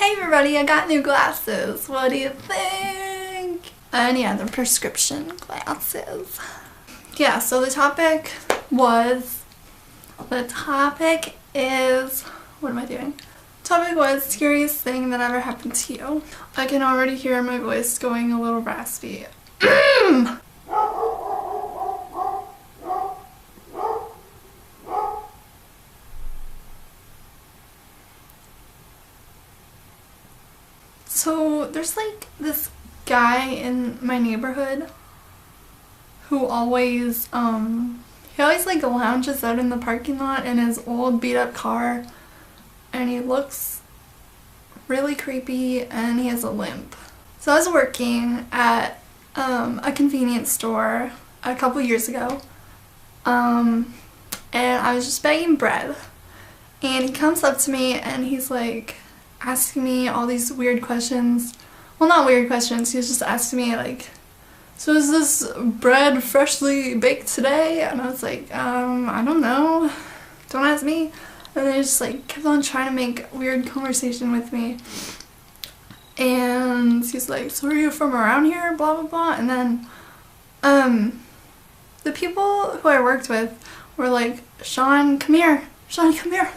Hey everybody, I got new glasses. What do you think? And yeah, they're prescription glasses. Yeah, so the topic is, what am I doing? Topic was scariest thing that ever happened to you. I can already hear my voice going a little raspy. So there's like this guy in my neighborhood who always like lounges out in the parking lot in his old beat up car, and he looks really creepy and he has a limp. So I was working at a convenience store a couple years ago, and I was just bagging bread, and he comes up to me and he's like asking me all these weird questions. Well, not weird questions, he was just asking me like, so is this bread freshly baked today? And I was like, I don't know, don't ask me. And then he just like kept on trying to make weird conversation with me, and he's like, so are you from around here, blah blah blah. And then the people who I worked with were like, Sean, come here, Sean, come here.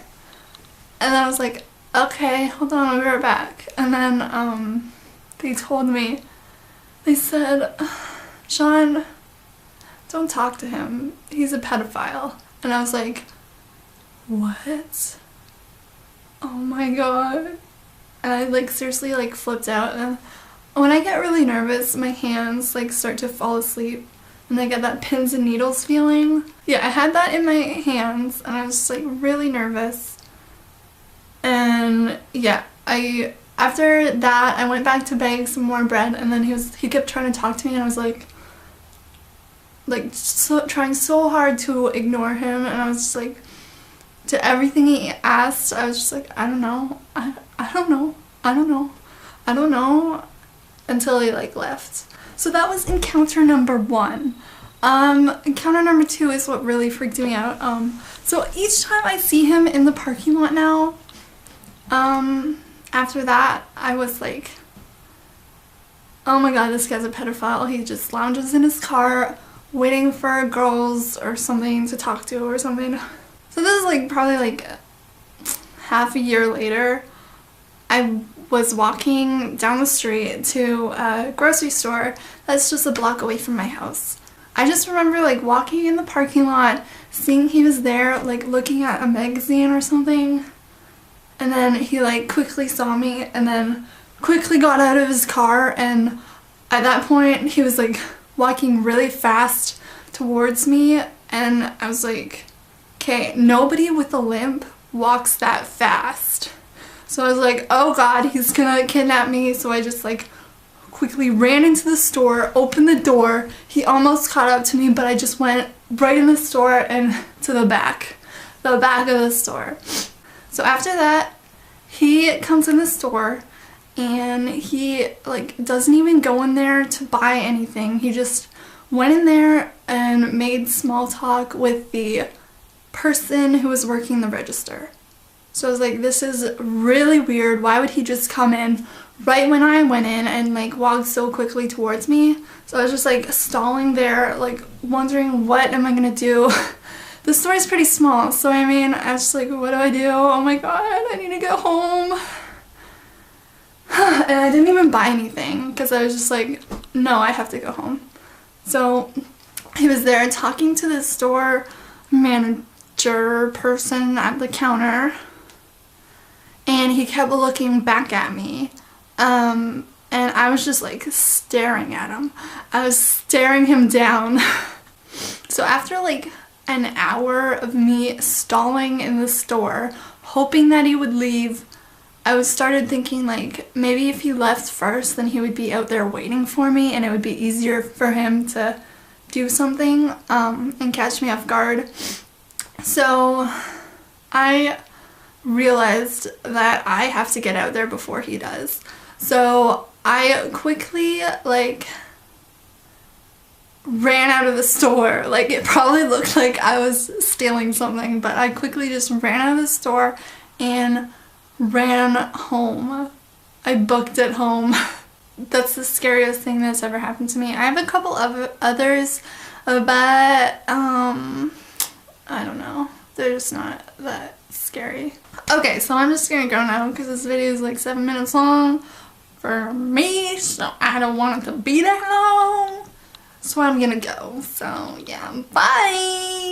And then I was like, okay, hold on, I'll be right back. And then they told me, they said, Sean, don't talk to him, he's a pedophile. And I was like, what? Oh my god. And I like seriously like flipped out. And when I get really nervous, my hands like start to fall asleep and I get that pins and needles feeling. Yeah, I had that in my hands and I was just like really nervous. And yeah, after that I went back to bag some more bread, and then he kept trying to talk to me, and I was like trying so hard to ignore him, and I was just like, to everything he asked, I was just like, I don't know, I don't know, until he like left. So that was encounter number 1. Encounter number 2 is what really freaked me out. So each time I see him in the parking lot now, after that, I was like, oh my god, this guy's a pedophile. He just lounges in his car waiting for girls or something to talk to or something. So this is like probably like half a year later. I was walking down the street to a grocery store that's just a block away from my house. I just remember like walking in the parking lot, seeing he was there like looking at a magazine or something. And then he like quickly saw me and then quickly got out of his car, and at that point he was like walking really fast towards me, and I was like, okay, nobody with a limp walks that fast. So I was like, oh god, he's gonna kidnap me. So I just like quickly ran into the store, opened the door. He almost caught up to me, but I just went right in the store and to the back of the store. So after that, he comes in the store and he like doesn't even go in there to buy anything. He just went in there and made small talk with the person who was working the register. So I was like, this is really weird. Why would he just come in right when I went in and like walk so quickly towards me? So I was just like stalling there, like wondering, what am I gonna do? The store is pretty small, so I mean, I was just like, what do I do? Oh my god, I need to go home. And I didn't even buy anything because I was just like, no, I have to go home. So he was there talking to the store manager person at the counter, and he kept looking back at me. And I was just like staring at him. I was staring him down. So after like an hour of me stalling in the store, hoping that he would leave, I started thinking like, maybe if he left first, then he would be out there waiting for me and it would be easier for him to do something and catch me off guard. So I realized that I have to get out there before he does. So I quickly like ran out of the store. Like, it probably looked like I was stealing something, but I quickly just ran out of the store and ran home. I booked it home. That's the scariest thing that's ever happened to me. I have a couple of others, but I don't know. They're just not that scary. Okay, so I'm just gonna go now because this video is like 7 minutes long for me, so I don't want it to be that long. So I'm gonna go. So yeah, bye!